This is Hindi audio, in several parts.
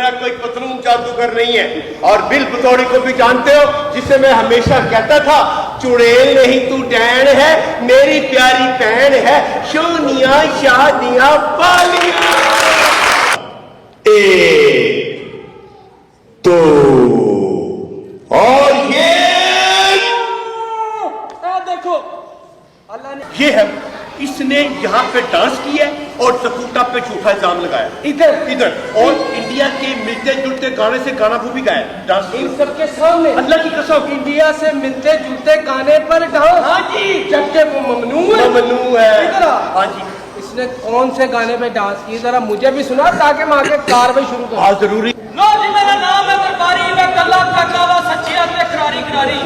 मेरा कोई पतलून जादूगर नहीं है। और बिल बतौड़ी को भी जानते हो, जिसे मैं हमेशा कहता था चुड़ैल नहीं तू डैन है, मेरी प्यारी बहन है, सोनिया शादियां पालियां। एक दो और ये देखो अल्लाह ने ये है, इसने यहाँ पे डांस किया और सकूटा पे झूठा इल्जाम लगाया। इधर और इंडिया के मिलते जुलते गाने से गाना वो भी गाया डांस इन सबके सामने। अल्लाह की कसम इंडिया से मिलते जुलते गाने पर डांस। हाँ जी, जबकि वो ममनू है। इधर हाँ जी, इसने कौन से गाने पे डांस की, जरा मुझे भी सुना ताकि मैं आगे कार्रवाई शुरू करूं। हाँ जरूरी। लो जी, मेरा नाम है दरबारी, मैं कल्ला थकावा सच्चिया ते करारी करारी।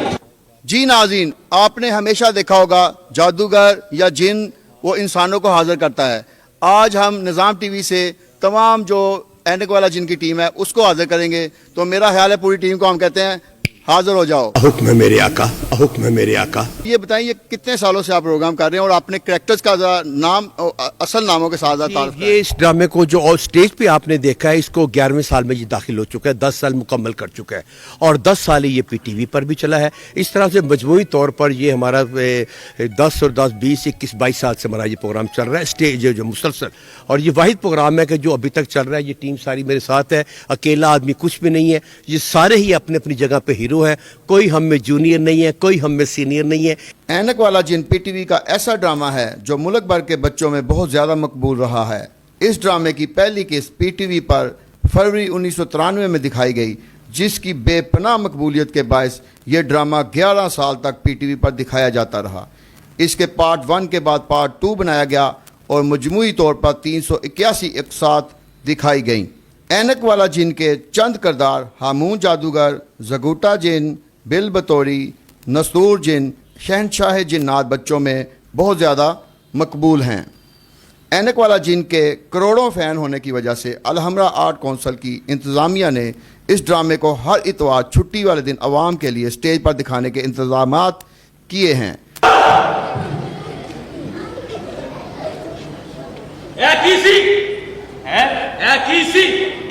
जी नाज़रीन, आपने हमेशा देखा होगा जादूगर या जिन वो इंसानों को हाजिर करता है। आज हम निज़ाम टीवी से तमाम जो ऐनक वाला जिन की टीम है उसको हाजिर करेंगे। तो मेरा ख्याल है पूरी टीम को हम कहते हैं हाजिर हो जाओ। हुक्म है मेरे आका, हुक्म है मेरे आका। ये बताइए कितने सालों से आप प्रोग्राम कर रहे हैं और आपने कैरेक्टर्स का नाम असल नामों के साथ ये इस ड्रामे को जो और स्टेज पे आपने देखा है, इसको 11वें साल में ये दाखिल हो चुका है, 10 साल मुकम्मल कर चुका है और 10 साल ये PTV पर भी चला है। इस तरह से मजमूई तौर पर ये हमारा 10 और 10 20 21 22 साल से हमारा ये प्रोग्राम चल रहा है स्टेज जो मुसलसल। और ये वाहिद प्रोग्राम है कि जो अभी तक चल रहा है। ये टीम सारी मेरे साथ है, अकेला आदमी कुछ भी नहीं है, ये सारे ही अपने अपनी जगह पे हीरो है। कोई हम में जूनियर नहीं है, कोई हम में सीनियर नहीं है। ऐनक वाला जिन PTV का ऐसा ड्रामा है जो मुल्क भर के बच्चों में बहुत ज़्यादा मकबूल रहा है। इस ड्रामे की पहली किस्त PTV पर फरवरी 1993 में दिखाई गई, जिसकी बेपनाह मकबूलियत के बायस ये ड्रामा 11 साल तक PTV पर दिखाया जाता रहा। इसके पार्ट 1 के बाद पार्ट 2 बनाया गया और मजमूई तौर पर 381 एपिसोड दिखाई गई। ऐनक वाला जिन के चंद किरदार हामून जादूगर, जगूटा जिन, बिल बतौड़ी, नसूर जिन, शहनशाह जिन्नात बच्चों में बहुत ज़्यादा मकबूल हैं। ऐनक वाला जिन के करोड़ों फ़ैन होने की वजह से अलहमरा आर्ट कौंसिल की इंतज़ामिया ने इस ड्रामे को हर इतवार छुट्टी वाले दिन आवाम के लिए स्टेज पर दिखाने के इंतज़ामात किए हैं।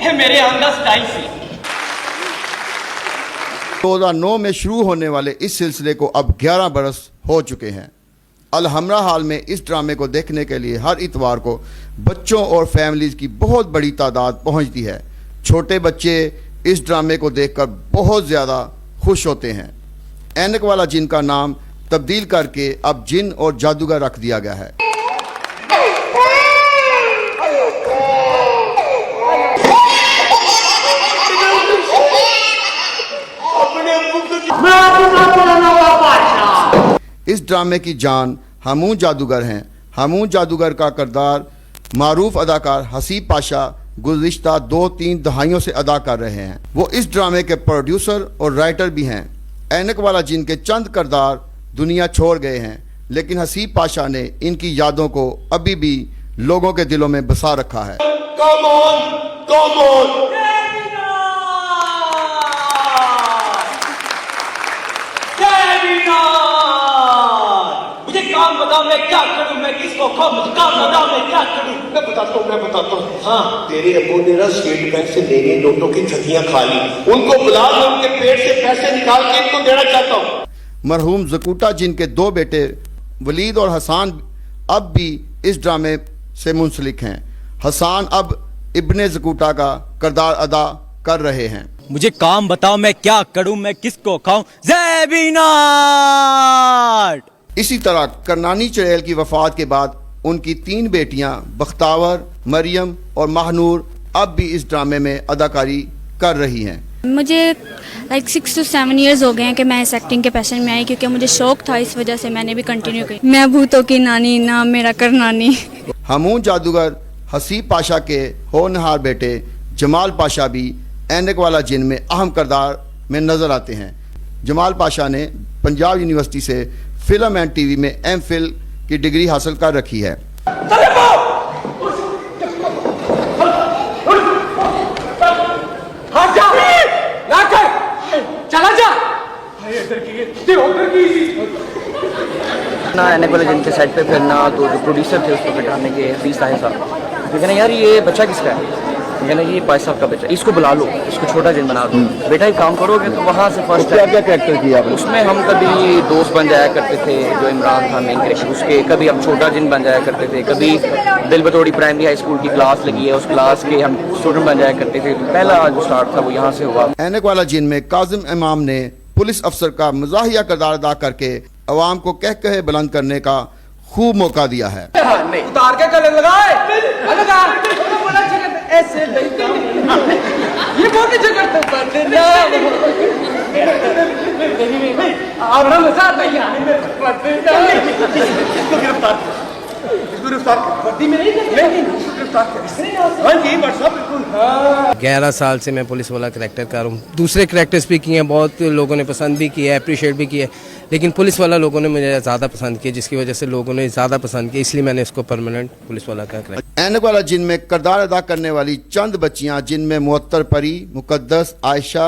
मेरे आंदा स्टाइल सी 2009 में शुरू होने वाले इस सिलसिले को अब 11 बरस हो चुके हैं। अलहमरा हाल में इस ड्रामे को देखने के लिए हर इतवार को बच्चों और फैमिलीज़ की बहुत बड़ी तादाद पहुंचती है। छोटे बच्चे इस ड्रामे को देखकर बहुत ज़्यादा खुश होते हैं। ऐनक वाला जिन का नाम तब्दील करके अब जिन और जादूगर रख दिया गया है। इस ड्रामे की जान हामून जादूगर हैं। हामून जादूगर का किरदार मारूफ अदाकार हसीब पाशा गुज़िश्ता 2-3 दहाइयों से अदा कर रहे हैं। वो इस ड्रामे के प्रोड्यूसर और राइटर भी हैं। ऐनक वाला जिन के चंद किरदार दुनिया छोड़ गए हैं, लेकिन हसीब पाशा ने इनकी यादों को अभी भी लोगों के दिलों में बसा रखा है। Come on, come on। मुझे काम बताओ मैं क्या करूं, मैं किसको खाऊं, मुझे काम बताओ मैं क्या करूं। मैं बताता हूँ। हाँ, तेरे अब्बू ने ना स्टेट बैंक से नए नोटों की थकियां खा ली, उनको बुला लो, उनके पेट से पैसे निकाल के इनको देना चाहता हूँ। मरहूम जकूटा जिन के 2 बेटे वलीद और हसान अब भी इस ड्रामे से मुंसलिक हैं। हसान अब इब्ने जकूटा का किरदार अदा कर रहे हैं। मुझे काम बताओ मैं क्या करूं, मैं किसको खाऊं, ज़ैबीना। इसी तरह करनानी चुड़ैल की वफात के बाद उनकी 3 बेटियां बख्तावर, मरियम और महानूर अब भी इस ड्रामे में अदाकारी कर रही हैं। मुझे 6 to 7 years हो गए हैं कि मैं इस एक्टिंग के पैशन में आई, क्योंकि मुझे शौक था, इस वजह से मैंने भी कंटिन्यू की। मैं भूतों की नानी, नाम मेरा करनानी। हामून जादूगर हसीब पाशा के होनहार बेटे जमाल पाशा भी ऐनक वाला जिन में अहम किरदार में नजर आते हैं। जमाल पाशा ने पंजाब यूनिवर्सिटी से फिल्म एंड टीवी में MPhil की डिग्री हासिल कर रखी है। चला जा ना ऐनक वाले जिन के सेट पे फिर ना, तो जो प्रोड्यूसर थे उसको बिठाने के 20 साल, लेकिन यार ये बच्चा किसका है, मैंने ये भाई साहब का बेटा, इसको बुला लो, इसको छोटा जिन बना दो, बेटा ये काम करोगे तो वहाँ से फर्स्ट क्या क्या कैरेक्टर किया आपने? उसमें हम कभी दोस्त बन जाया करते थे, जो इमरान था मेन कैरेक्टर उसके, कभी हम छोटा जिन बन जाया करते थे, कभी दिल बतौड़ी प्राइमरी हाई स्कूल की क्लास लगी है उस क्लास के हम स्टूडेंट बन जाया करते थे। पहला जो स्टार्ट था वो यहाँ से हुआ। ऐनक वाला जिन में काजिम इमाम ने पुलिस अफसर का मजाहिया किरदार अदा करके अवाम को कह कहे बुलंद करने का खूब मौका दिया है। उतार के गले लगाए लगा बड़ा अच्छा करते ऐसे नहीं काम ये बहुत अच्छा करते बंदे ना आप ना मजा आता है यार बंदे ना इसको गिरफ्तार वर्दी में नहीं गिरफ्तार हाँ जी बट साहब बिल्कुल। 11 साल से मैं पुलिस वाला करैक्टर कर रहा हूँ। दूसरे करैक्टर्स भी किए हैं, बहुत लोगों ने पसंद भी किया है, अप्रिशिएट भी किया है, लेकिन पुलिस वाला लोगों ने मुझे ज़्यादा पसंद किया, जिसकी वजह से लोगों ने ज़्यादा पसंद किया, इसलिए मैंने इसको परमानेंट पुलिस वाला का करैक्टर। ऐनक वाला जिन में किरदार अदा करने वाली चंद बच्चियां, जिनमें मुअत्तर परी, मुकद्दस, आयशा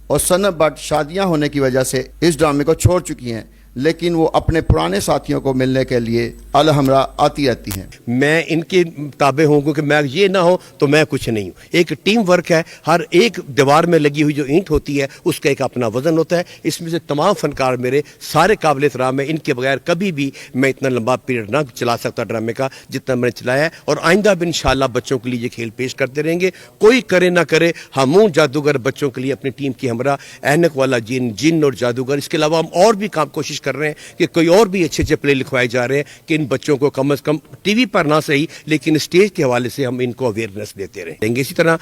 और सनब भट्ट शादियां होने की वजह से इस ड्रामे को छोड़ चुकी हैं, लेकिन वो अपने पुराने साथियों को मिलने के लिए अल हमरा आती रहती हैं। मैं इनके ताबे हूँ, क्योंकि मैं ये ना हो तो मैं कुछ नहीं हूँ। एक टीम वर्क है, हर एक दीवार में लगी हुई जो ईंट होती है उसका एक अपना वजन होता है। इसमें से तमाम फनकार मेरे सारे काबिल एहतराम है, इनके बगैर कभी भी मैं इतना लंबा पीरियड ना चला सकता ड्रामे का जितना मैंने चलाया है, और आइंदा भी इंशाल्लाह बच्चों के लिए ये खेल पेश करते रहेंगे। कोई करे ना करे, हम जादूगर बच्चों के लिए अपनी टीम की हमरा ऐनक वाला जिन और जादूगर, इसके अलावा हम और भी काम कोशिश कर रहे हैं कि कोई और भी अच्छे अच्छे प्ले लिखवाए जा रहे हैं कि इन बच्चों को कम से कम टीवी पर ना सही लेकिन स्टेज के हवाले से हम इनको अवेयरनेस देते रहेंगे। इसी तरह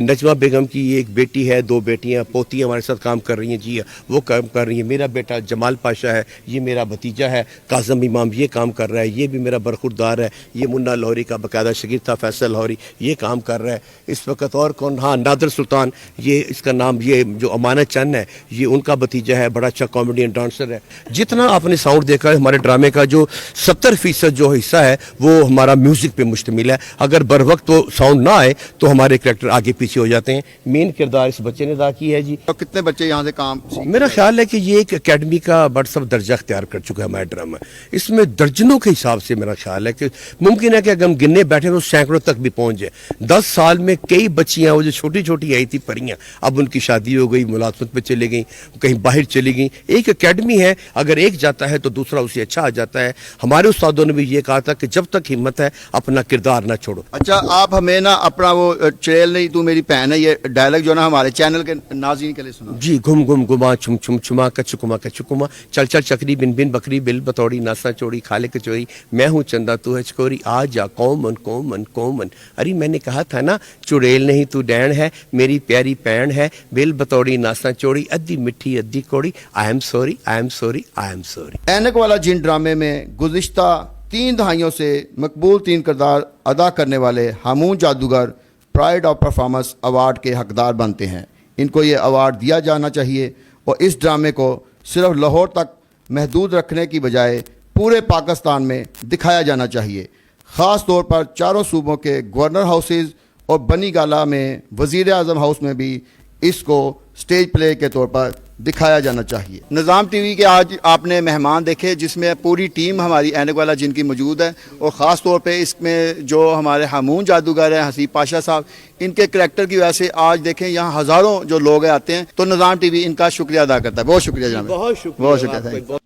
नजमा बेगम की एक बेटी है, 2 बेटियां, पोती हमारे साथ काम कर रही हैं जी, वो काम कर रही है। मेरा बेटा जमाल पाशा है, ये मेरा भतीजा है। काज़म इमाम ये काम कर रहा है, ये भी मेरा बरखुरदार है। ये मुन्ना लाहौरी का बाकायदा शकीर था, फैसल लाहौरी, ये काम कर रहा है इस वक्त। और कौन, हाँ नादर सुल्तान, ये इसका नाम, ये जो अमानत चंद है ये उनका भतीजा है, बड़ा अच्छा कॉमेडियन डांसर है। जितना आपने साउंड देखा है हमारे ड्रामे का, जो 70% जो हिस्सा है वो हमारा म्यूजिक पे मुश्तमिल है। अगर बर वक्त वो साउंड ना आए तो हमारे कैरेक्टर आगे पीछे हो जाते हैं। मेन किरदार इस बच्चे ने अदा की है जी। तो कितने बच्चे यहाँ से काम? मेरा ख्याल है कि ये एक एकेडमी का बड़ा सब दर्जा अख्तियार कर चुका है हमारा ड्रामा। इसमें दर्जनों के हिसाब से मेरा ख्याल है कि मुमकिन है कि अगर हम गिनने बैठे तो सैकड़ों तक भी पहुंच जाए। 10 साल में कई बच्चियां वो जो छोटी छोटी आई थी परियां, अब उनकी शादी हो गई, मुलाजमत पे चली गई, कहीं बाहर चली गई। एक एकेडमी है, अगर एक जाता है तो दूसरा उसे अच्छा आ जाता है। हमारे उस्तादों ने भी ये कहा था कि जब तक हिम्मत है अपना किरदार ना छोड़ो। अच्छा, आप हमें ना अपना वो चुड़ैल नहीं तू मेरी बहन है, ये डायलॉग जो ना हमारे चैनल के नाज़रीन के लिए सुना जी। घुम घुम घुमा छुम छुम छुमा कचुकुमा कचुकुमा, चल चल चकरी बिन बिन बकरी बिल बतौड़ी नासा चोड़ी खाले कचोरी, मैं हूँ चंदा तू है चकोरी, आ जा कौमन कौमन कौमन। अरे मैंने कहा था ना चुड़ैल नहीं तू डैन है, मेरी प्यारी पैन है, बिल बतौड़ी नासा चोड़ी, अद्धी मिठी अद्धी कोड़ी, I am sorry I am sorry I am sorry. ऐनक वाला जिन ड्रामे में गुज़िश्ता 3 दहाइयों से मकबूल 3 किरदार अदा करने वाले हमून जादूगर प्राइड ऑफ परफॉर्मेंस अवार्ड के हकदार बनते हैं। इनको ये अवार्ड दिया जाना चाहिए और इस ड्रामे को सिर्फ लाहौर तक महदूद रखने की बजाय पूरे पाकिस्तान में दिखाया जाना चाहिए। ख़ास तौर पर चारों सूबों के गवर्नर हाउसेज और बनी गाला में वज़ीर आज़म हाउस में भी इसको स्टेज प्ले के तौर पर दिखाया जाना चाहिए। निज़ाम टीवी के आज आपने मेहमान देखे जिसमें पूरी टीम हमारी ऐनक वाला जिनकी मौजूद है, और ख़ास तौर पे इसमें जो हमारे हमून जादूगर हैं हसीब पाशा साहब, इनके करैक्टर की वजह से आज देखें यहाँ हज़ारों जो लोग आते हैं। तो निज़ाम टीवी इनका शुक्रिया अदा करता है। बहुत शुक्रिया जनाब, बहुत शुक्रिया।